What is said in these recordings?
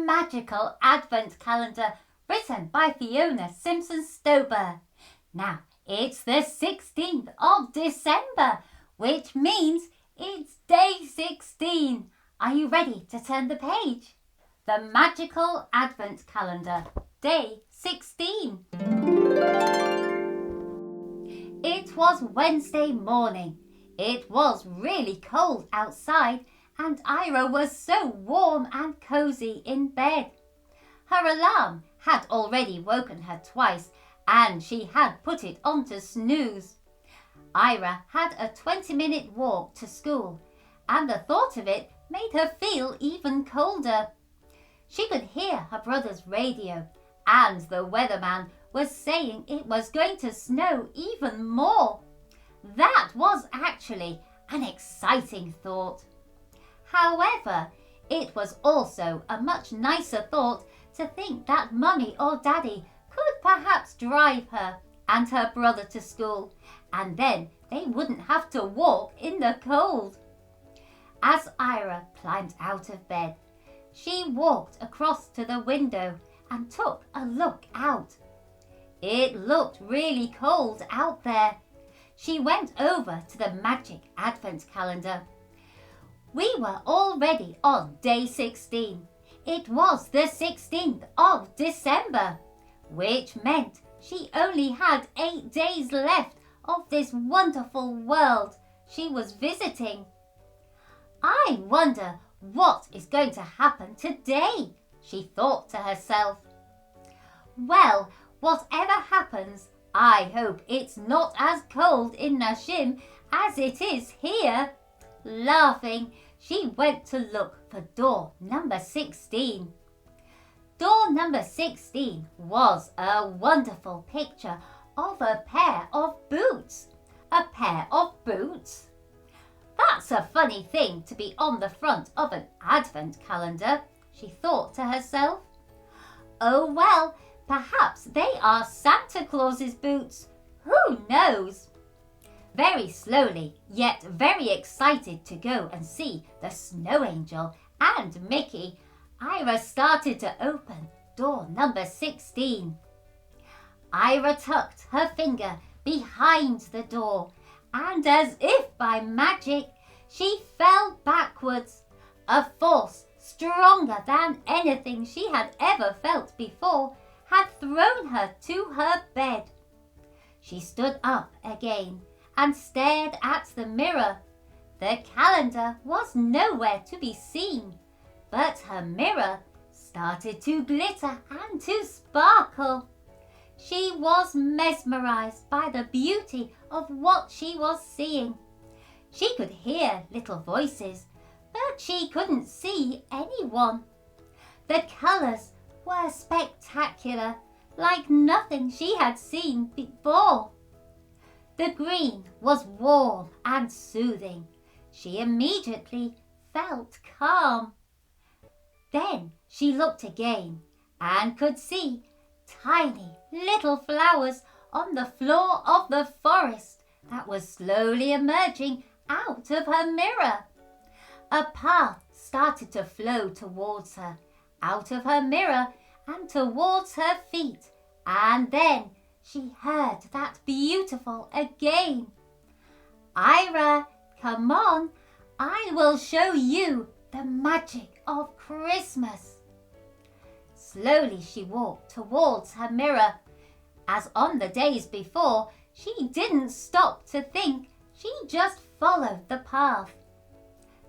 magical Advent calendar written by Fiona Simpson-Stober. Now, it's the 16th of December, which means it's day 16. Are you ready to turn the page? The magical Advent calendar, day 16. It was Wednesday morning. It was really cold outside and Ayria was so warm and cosy in bed. Her alarm had already woken her twice and she had put it on to snooze. Ayria had a 20-minute walk to school and the thought of it made her feel even colder. She could hear her brother's radio and the weatherman was saying it was going to snow even more. That was actually an exciting thought. However, it was also a much nicer thought to think that Mummy or Daddy could perhaps drive her and her brother to school, and then they wouldn't have to walk in the cold. As Ayria climbed out of bed, she walked across to the window and took a look out. It looked really cold out there. She went over to the magic Advent calendar. We were already on day 16. It was the 16th of December, which meant she only had 8 days left of this wonderful world she was visiting. I wonder what is going to happen today, she thought to herself. Well, whatever happens, I hope it's not as cold in Nashim as it is here. Laughing, she went to look for door number 16. Door number 16 was a wonderful picture of a pair of boots. A pair of boots? That's a funny thing to be on the front of an Advent calendar, she thought to herself. Oh well, perhaps they are Santa Claus's boots. Who knows? Very slowly, yet very excited to go and see the Snow Angel and Mickey, Ayria started to open door number 16. Ayria tucked her finger behind the door and as if by magic, she fell backwards. A force stronger than anything she had ever felt before had thrown her to her bed. She stood up again and stared at the mirror. The calendar was nowhere to be seen, but her mirror started to glitter and to sparkle. She was mesmerized by the beauty of what she was seeing. She could hear little voices, but she couldn't see anyone. The colors were spectacular, like nothing she had seen before. The green was warm and soothing. She immediately felt calm. Then she looked again and could see tiny little flowers on the floor of the forest that was slowly emerging out of her mirror. A path started to flow towards her, out of her mirror and towards her feet, and then she heard that beautiful again. Ayria, come on, I will show you the magic of Christmas. Slowly she walked towards her mirror. As on the days before, she didn't stop to think, she just followed the path.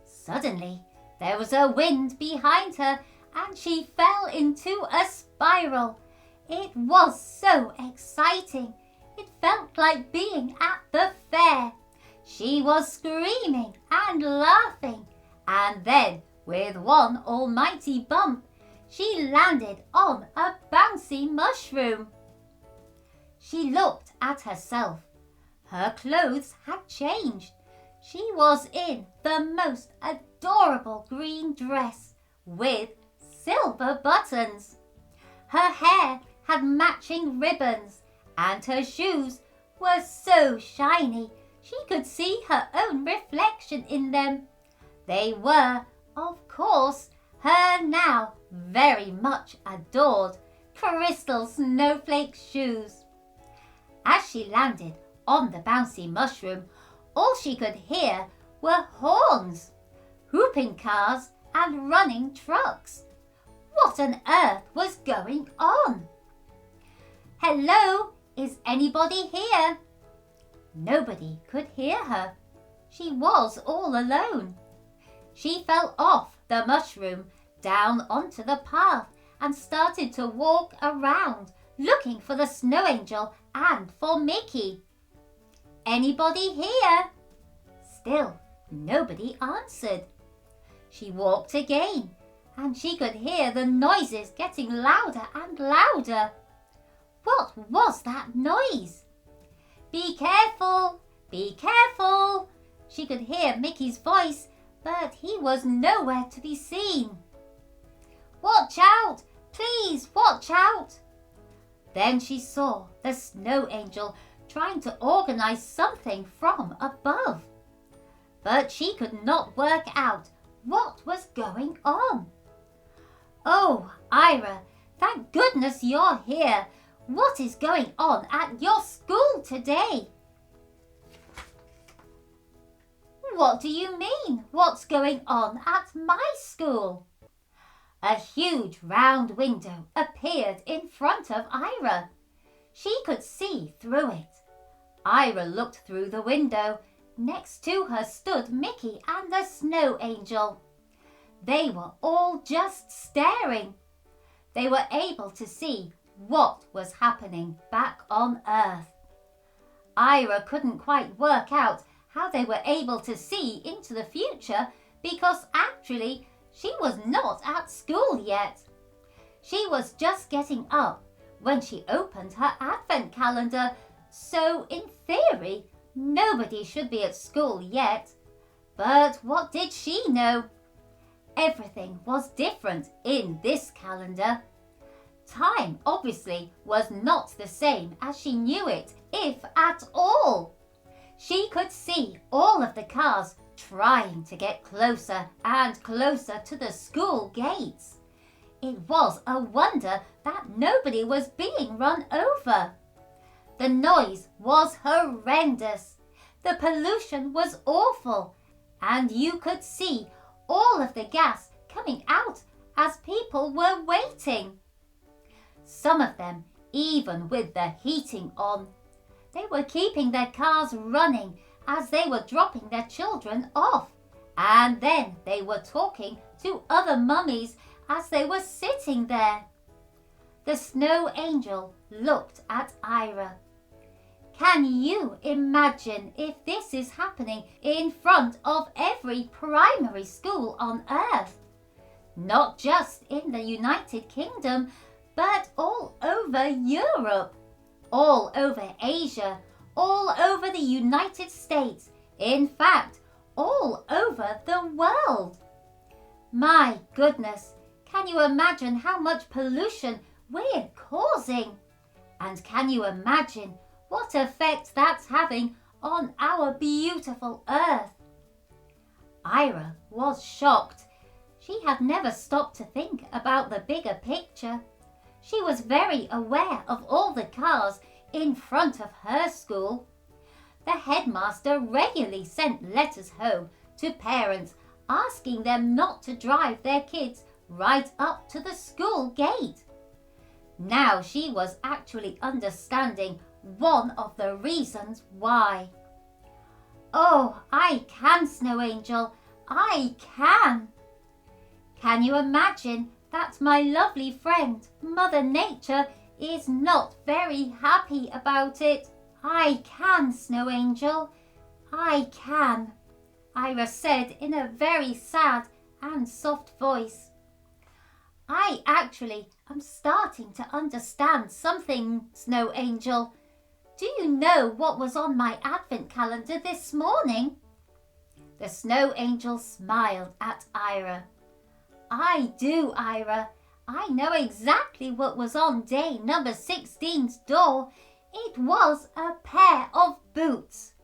Suddenly, there was a wind behind her and she fell into a spiral. It was so exciting. It felt like being at the fair. She was screaming and laughing, and then, with one almighty bump, she landed on a bouncy mushroom. She looked at herself. Her clothes had changed. She was in the most adorable green dress with silver buttons. Her hair had matching ribbons and her shoes were so shiny she could see her own reflection in them. They were, of course, her now very much adored crystal snowflake shoes. As she landed on the bouncy mushroom, all she could hear were horns, whooping cars and running trucks. What on earth was going on? "Hello, is anybody here?" Nobody could hear her. She was all alone. She fell off the mushroom down onto the path and started to walk around looking for the snow angel and for Mickey. "Anybody here?" Still nobody answered. She walked again and she could hear the noises getting louder and louder. What was that noise? "Be careful! Be careful!" She could hear Mickey's voice, but he was nowhere to be seen. "Watch out! Please watch out!" Then she saw the snow angel trying to organize something from above. But she could not work out what was going on. "Oh, Ayria, thank goodness you're here. What is going on at your school today?" "What do you mean, what's going on at my school?" A huge round window appeared in front of Ayria. She could see through it. Ayria looked through the window. Next to her stood Mickey and the snow angel. They were all just staring. They were able to see what was happening back on Earth. Ayria couldn't quite work out how they were able to see into the future because actually she was not at school yet. She was just getting up when she opened her advent calendar, so in theory nobody should be at school yet. But what did she know? Everything was different in this calendar. Time obviously was not the same as she knew it, if at all. She could see all of the cars trying to get closer and closer to the school gates. It was a wonder that nobody was being run over. The noise was horrendous. The pollution was awful, and you could see all of the gas coming out as people were waiting. Some of them, even with the heating on, they were keeping their cars running as they were dropping their children off, and then they were talking to other mummies as they were sitting there. The snow angel looked at Ayria. Can you imagine if this is happening in front of every primary school on Earth? Not just in the United Kingdom, but all over Europe, all over Asia, all over the United States, in fact, all over the world. My goodness, can you imagine how much pollution we're causing? And can you imagine what effect that's having on our beautiful Earth? Ayria was shocked. She had never stopped to think about the bigger picture. She was very aware of all the cars in front of her school. The headmaster regularly sent letters home to parents asking them not to drive their kids right up to the school gate. Now she was actually understanding one of the reasons why. Oh, I can, Snow Angel, I can. Can you imagine that my lovely friend, Mother Nature, is not very happy about it? I can, Snow Angel, I can, Ayria said in a very sad and soft voice. I actually am starting to understand something, Snow Angel. Do you know what was on my advent calendar this morning? The Snow Angel smiled at Ayria. I do, Ayria. I know exactly what was on day number 16's door. It was a pair of boots.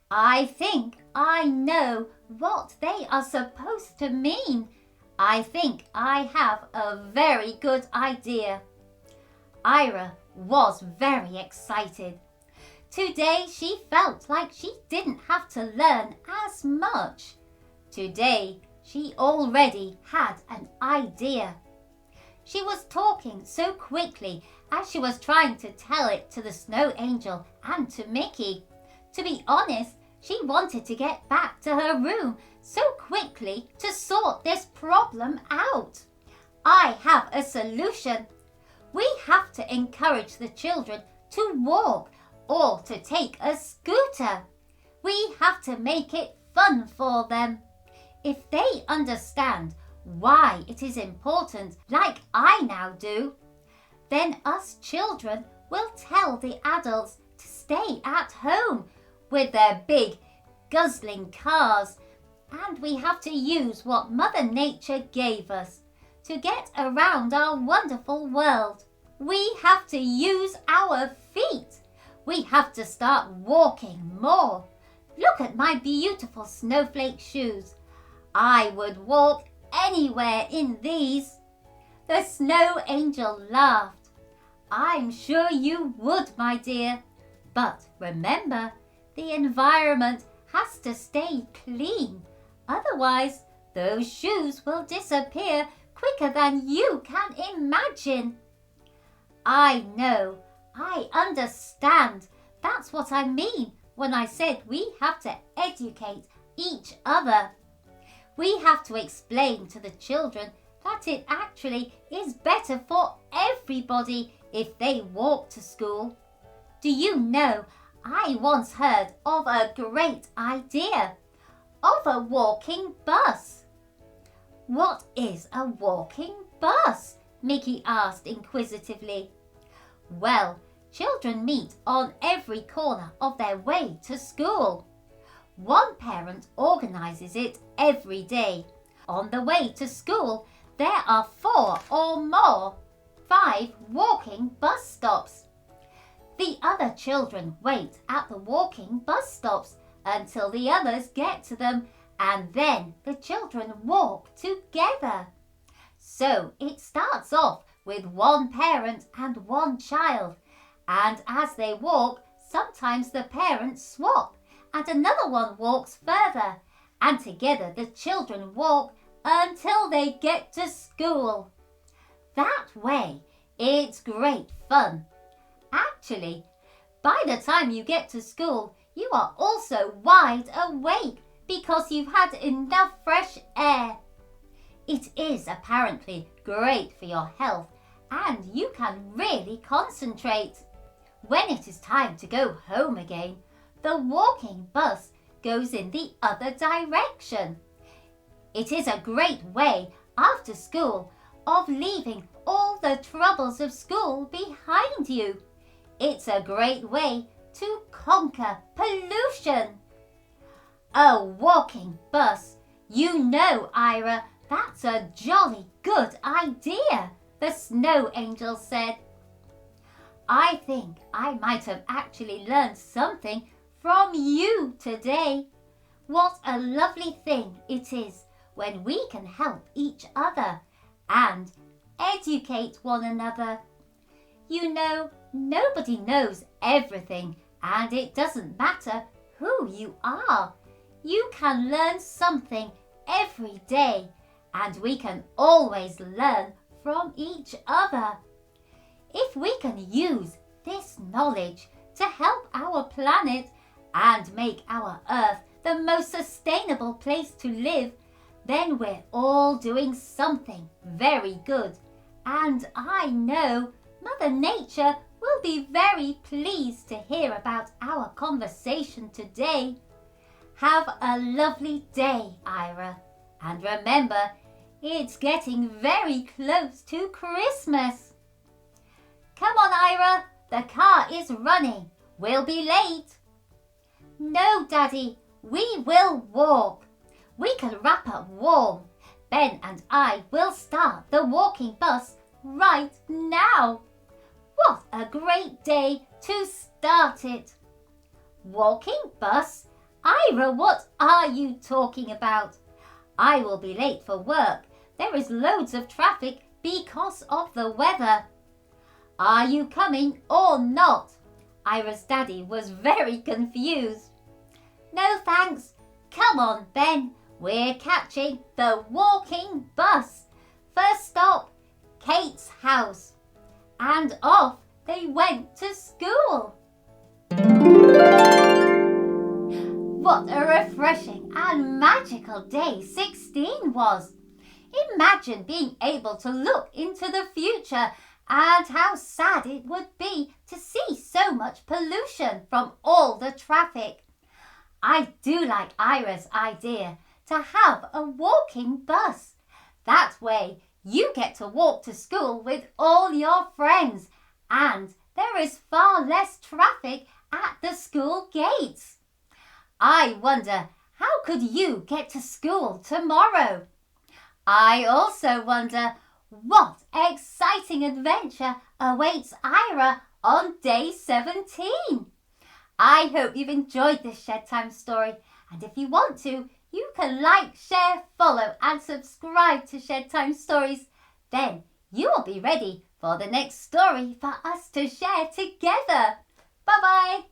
I think I know what they are supposed to mean. I think I have a very good idea. Ayria was very excited. Today she felt like she didn't have to learn as much. Today she already had an idea. She was talking so quickly as she was trying to tell it to the Snow Angel and to Mickey. To be honest, she wanted to get back to her room so quickly to sort this problem out. I have a solution. We have to encourage the children to walk or to take a scooter. We have to make it fun for them. If they understand why it is important, like I now do, then us children will tell the adults to stay at home with their big guzzling cars, and we have to use what Mother Nature gave us to get around our wonderful world. We have to use our feet. We have to start walking more. Look at my beautiful snowflake shoes. I would walk anywhere in these. The Snow Angel laughed. I'm sure you would, my dear. But remember, the environment has to stay clean. Otherwise, those shoes will disappear quicker than you can imagine. I know, I understand. That's what I mean when I said we have to educate each other. We have to explain to the children that it actually is better for everybody if they walk to school. Do you know, I once heard of a great idea, of a walking bus. What is a walking bus? Mickey asked inquisitively. Well, children meet on every corner of their way to school. One parent organises it every day. On the way to school, there are 4 or more, 5 walking bus stops. The other children wait at the walking bus stops until the others get to them, and then the children walk together. So it starts off with one parent and one child, and as they walk, sometimes the parents swap and another one walks further, and together the children walk until they get to school. That way, it's great fun. Actually, by the time you get to school, you are also wide awake because you've had enough fresh air. It is apparently great for your health, and you can really concentrate. When it is time to go home again, the walking bus goes in the other direction. It is a great way after school of leaving all the troubles of school behind you. It's a great way to conquer pollution. A walking bus. You know, Ayria, that's a jolly good idea, the Snow Angel said. I think I might have actually learned something from you today. What a lovely thing it is when we can help each other and educate one another. You know, nobody knows everything, and it doesn't matter who you are. You can learn something every day, and we can always learn from each other. If we can use this knowledge to help our planet and make our Earth the most sustainable place to live, then we're all doing something very good. And I know Mother Nature will be very pleased to hear about our conversation today. Have a lovely day, Ayria. And remember, it's getting very close to Christmas. Come on, Ayria, the car is running. We'll be late. No, Daddy, we will walk. We can wrap up warm. Ben and I will start the walking bus right now. What a great day to start it. Walking bus? Ayria, what are you talking about? I will be late for work. There is loads of traffic because of the weather. Are you coming or not? Ayria's daddy was very confused. No thanks. Come on, Ben. We're catching the walking bus. First stop, Kate's house. And off they went to school. What a refreshing and magical day 16 was. Imagine being able to look into the future and how sad it would be to see so much pollution from all the traffic. I do like Ayria's idea to have a walking bus. That way you get to walk to school with all your friends and there is far less traffic at the school gates. I wonder, how could you get to school tomorrow? I also wonder, what exciting adventure awaits Ayria on day 17? I hope you've enjoyed this Shed Time story, and if you want to, you can like, share, follow and subscribe to Shed Time Stories. Then you will be ready for the next story for us to share together. Bye-bye.